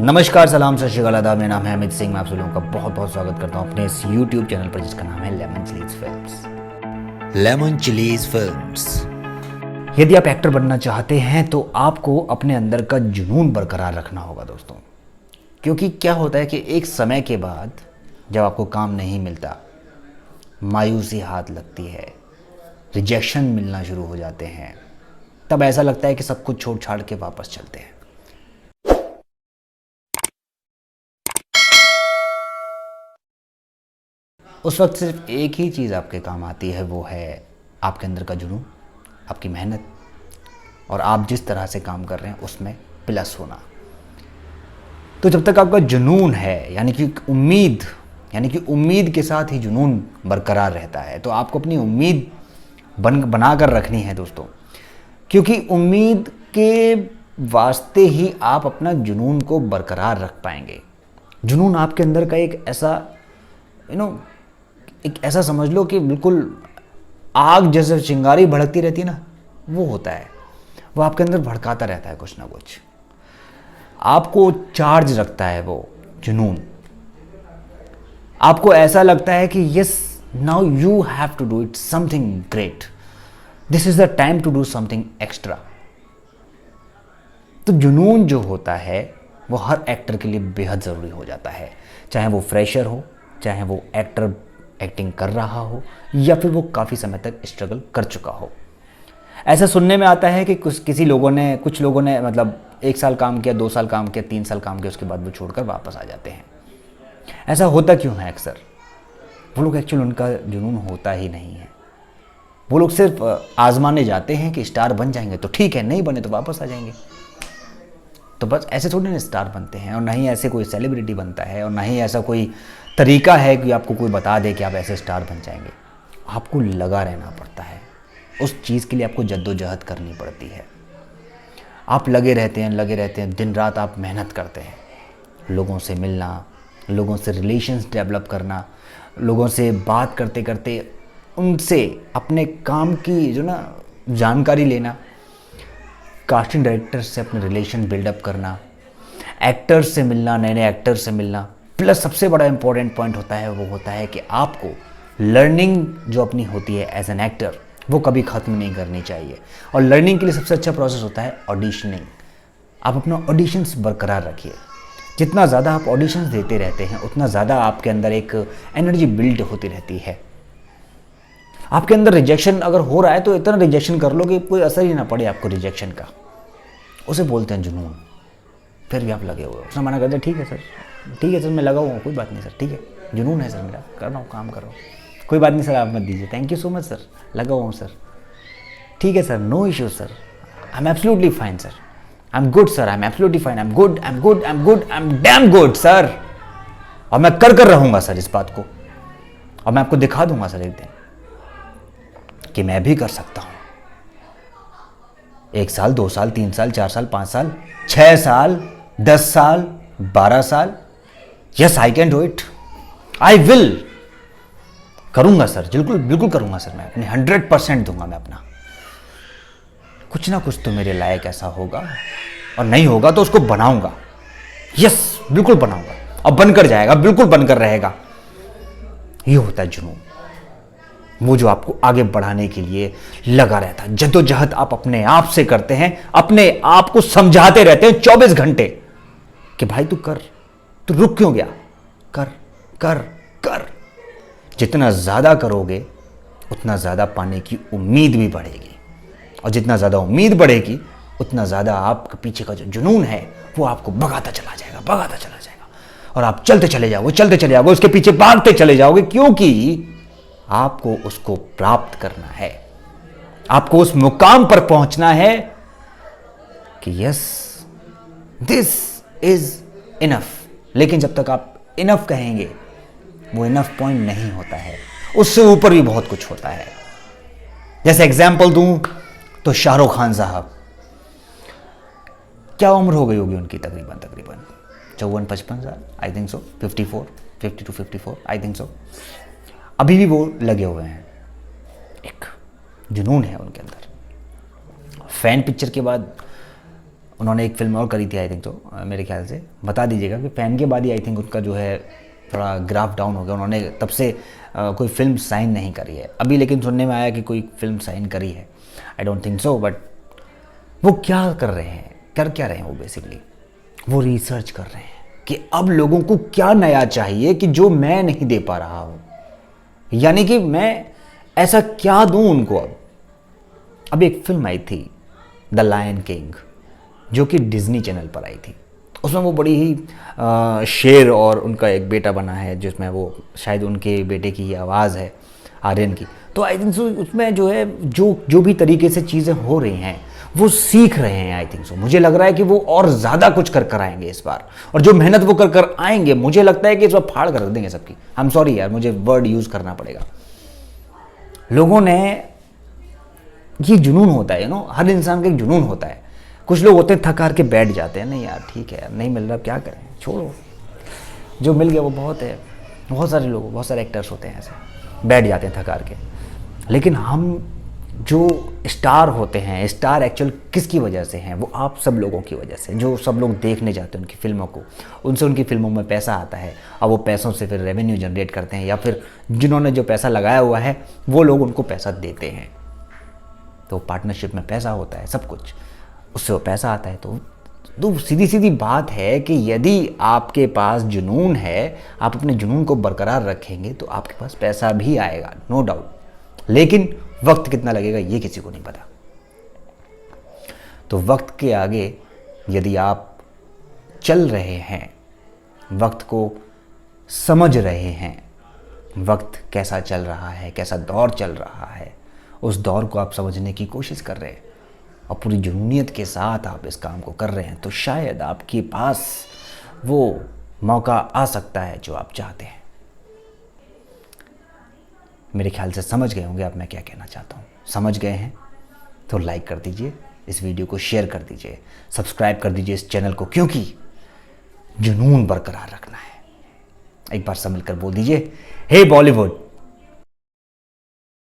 नमस्कार, सलाम, सत श्री अकाल, आदाब। मेरा नाम है अमित सिंह। मैं आप सभी लोगों का बहुत बहुत स्वागत करता हूं अपने इस YouTube चैनल पर जिसका नाम है lemon chillies films. Lemon chillies films. यदि आप एक्टर बनना चाहते हैं तो आपको अपने अंदर का जुनून बरकरार रखना होगा दोस्तों, क्योंकि क्या होता है कि एक समय के बाद जब आपको काम नहीं मिलता, मायूसी हाथ लगती है, रिजेक्शन मिलना शुरू हो जाते हैं, तब ऐसा लगता है कि सब कुछ छोड़ छाड़ के वापस चलते हैं। उस वक्त सिर्फ एक ही चीज़ आपके काम आती है, वो है आपके अंदर का जुनून, आपकी मेहनत और आप जिस तरह से काम कर रहे हैं उसमें प्लस होना। तो जब तक आपका जुनून है, यानी कि उम्मीद के साथ ही जुनून बरकरार रहता है, तो आपको अपनी उम्मीद बना कर रखनी है दोस्तों, क्योंकि उम्मीद के वास्ते ही आप अपना जुनून को बरकरार रख पाएंगे। जुनून आपके अंदर का एक ऐसा एक ऐसा समझ लो कि बिल्कुल आग जैसे चिंगारी भड़कती रहती है ना, वो होता है। वो आपके अंदर भड़काता रहता है कुछ ना कुछ, आपको चार्ज रखता है वो जुनून। आपको ऐसा लगता है कि yes, now you have to do it something great, this is the time to do something extra. तो जुनून जो होता है वो हर एक्टर के लिए बेहद ज़रूरी हो जाता है, चाहे वो फ्रेशर हो, चाहे वो एक्टिंग कर रहा हो, या फिर वो काफ़ी समय तक स्ट्रगल कर चुका हो। ऐसा सुनने में आता है कि कुछ लोगों ने मतलब 1 साल काम किया, 2 साल काम किया, 3 साल काम किया, उसके बाद वो छोड़कर वापस आ जाते हैं। ऐसा होता क्यों है? अक्सर वो लोग एक्चुअली उनका जुनून होता ही नहीं है। वो लोग सिर्फ आजमाने जाते हैं कि स्टार बन जाएंगे तो ठीक है, नहीं बने तो वापस आ जाएंगे। तो बस ऐसे थोड़ी ना स्टार बनते हैं, और ना ही ऐसे कोई सेलिब्रिटी बनता है, और ना ही ऐसा कोई तरीका है कि आपको कोई बता दे कि आप ऐसे स्टार बन जाएंगे। आपको लगा रहना पड़ता है, उस चीज़ के लिए आपको जद्दोजहद करनी पड़ती है। आप लगे रहते हैं, दिन रात आप मेहनत करते हैं, लोगों से मिलना, लोगों से रिलेशंस डेवलप करना, लोगों से बात करते करते उनसे अपने काम की जानकारी लेना, कास्टिंग डायरेक्टर से अपने रिलेशन बिल्डअप करना, एक्टर्स से मिलना, नए नए एक्टर्स से मिलना। प्लस सबसे बड़ा इंपॉर्टेंट पॉइंट होता है, वो होता है कि आपको लर्निंग जो अपनी होती है एज एन एक्टर, वो कभी ख़त्म नहीं करनी चाहिए। और लर्निंग के लिए सबसे अच्छा प्रोसेस होता है ऑडिशनिंग। आप अपना ऑडिशंस बरकरार रखिए। जितना ज़्यादा आप ऑडिशंस देते रहते हैं, उतना ज़्यादा आपके अंदर एक एनर्जी बिल्ड होती रहती है। आपके अंदर रिजेक्शन अगर हो रहा है तो इतना रिजेक्शन कर लो कि कोई असर ही ना पड़े आपको रिजेक्शन का। उसे बोलते हैं जुनून। फिर भी आप लगे हुए हो। उसने मना कर दिया, ठीक है सर, मैं लगा हुआ हूँ, कोई बात नहीं सर, ठीक है, जुनून है सर मेरा, कर रहा हूँ, काम कर रहा हूँ, कोई बात नहीं सर, आप मत दीजिए, thank you so much sir, लगा हुआ हूँ सर, ठीक है sir, no issue sir, I am absolutely fine sir, I am good sir, I am absolutely fine, I am good, I am good, I am good, I am damn good sir. और मैं कर रहूँगा sir इस बात को, और मैं आपको दिखा दूंगा सर एक दिन कि मैं भी कर सकता हूँ। 1 साल, 2 साल, 3 साल, 4 साल, 5 साल, 6 साल, 10 साल, 12 साल, yes I can do it, I will, करूंगा सर, बिल्कुल करूंगा सर, मैं अपने 100% दूंगा मैं अपना। कुछ ना कुछ तो मेरे लायक ऐसा होगा, और नहीं होगा तो उसको बनाऊंगा, यस बिल्कुल बनाऊंगा, और बनकर जाएगा, बिल्कुल बनकर रहेगा। ये होता है जुनून, वो जो आपको आगे बढ़ाने के लिए लगा रहता है। जद्दोजहद आप अपने आप से करते हैं, अपने आप को समझाते रहते हैं 24 घंटे कि भाई तू कर, तू रुक क्यों गया, कर कर कर। जितना ज़्यादा करोगे उतना ज़्यादा पाने की उम्मीद भी बढ़ेगी, और जितना ज़्यादा उम्मीद बढ़ेगी उतना ज़्यादा आपके पीछे का जो जुनून है वो आपको भगाता चला जाएगा, और आप चलते चले जाओगे, उसके पीछे भागते चले जाओगे, क्योंकि आपको उसको प्राप्त करना है, आपको उस मुकाम पर पहुंचना है कि यस दिस इज इनफ। लेकिन जब तक आप इनफ कहेंगे, वो इनफ पॉइंट नहीं होता है, उससे ऊपर भी बहुत कुछ होता है। जैसे एग्जाम्पल दूं तो शाहरुख खान साहब, क्या उम्र हो गई होगी उनकी? तकरीबन 54-55 साल, I think so, 52-54 I think so. अभी भी वो लगे हुए हैं, एक जुनून है उनके अंदर। फैन पिक्चर के बाद उन्होंने एक फिल्म और करी थी आई थिंक, तो मेरे ख्याल से बता दीजिएगा कि फ़ैन के बाद ही आई थिंक उनका जो है थोड़ा ग्राफ डाउन हो गया, उन्होंने तब से कोई फिल्म साइन नहीं करी है अभी। लेकिन सुनने में आया कि कोई फिल्म साइन करी है, I don't think so. But वो क्या कर रहे हैं, कर क्या रहे हैं वो बेसिकली, वो रिसर्च कर रहे हैं कि अब लोगों को क्या नया चाहिए कि जो मैं नहीं दे पा रहा हूँ, यानी कि मैं ऐसा क्या दूं उनको। अब एक फिल्म आई थी द लायन किंग, जो कि डिज्नी चैनल पर आई थी। उसमें वो बड़ी ही शेर और उनका एक बेटा बना है, जिसमें वो शायद उनके बेटे की आवाज़ है आर्यन की। तो आई थिंक सो उसमें जो है जो भी तरीके से चीज़ें हो रही हैं वो सीख रहे हैं। आई थिंक सो मुझे लग रहा है कि वो और ज़्यादा कुछ कर आएंगे इस बार, और जो मेहनत वो कर आएंगे मुझे लगता है कि इस बार फाड़ कर देंगे सबकी। आई एम सॉरी यार, मुझे वर्ड यूज़ करना पड़ेगा। लोगों ने, ये जुनून होता है नो, हर इंसान का एक जुनून होता है। कुछ लोग होते हैं थक हार के बैठ जाते हैं, नहीं यार ठीक है, नहीं मिल रहा क्या करें, छोड़ो, जो मिल गया वो बहुत है। बहुत सारे लोग, बहुत सारे एक्टर्स होते हैं ऐसे, बैठ जाते हैं थक हार के। लेकिन हम जो स्टार होते हैं, स्टार एक्चुअल किसकी वजह से हैं, वो आप सब लोगों की वजह से, जो सब लोग देखने जाते हैं उनकी फिल्मों को, उनसे उनकी फिल्मों में पैसा आता है और वो पैसों से फिर रेवेन्यू जनरेट करते हैं, या फिर जिन्होंने जो पैसा लगाया हुआ है वो लोग उनको पैसा देते हैं। तो पार्टनरशिप में पैसा होता है, सब कुछ उससे वो पैसा आता है। तो सीधी सीधी बात है कि यदि आपके पास जुनून है, आप अपने जुनून को बरकरार रखेंगे तो आपके पास पैसा भी आएगा, नो डाउट। लेकिन वक्त कितना लगेगा ये किसी को नहीं पता। तो वक्त के आगे यदि आप चल रहे हैं, वक्त को समझ रहे हैं, वक्त कैसा चल रहा है, कैसा दौर चल रहा है, उस दौर को आप समझने की कोशिश कर रहे हैं और पूरी जुनूनियत के साथ आप इस काम को कर रहे हैं, तो शायद आपके पास वो मौका आ सकता है जो आप चाहते हैं। मेरे ख्याल से समझ गए होंगे अब मैं क्या कहना चाहता हूँ। समझ गए हैं तो लाइक कर दीजिए, इस वीडियो को शेयर कर दीजिए, सब्सक्राइब कर दीजिए इस चैनल को, क्योंकि जुनून बरकरार रखना है। एक बार सब मिलकर बोल दीजिए, हे बॉलीवुड।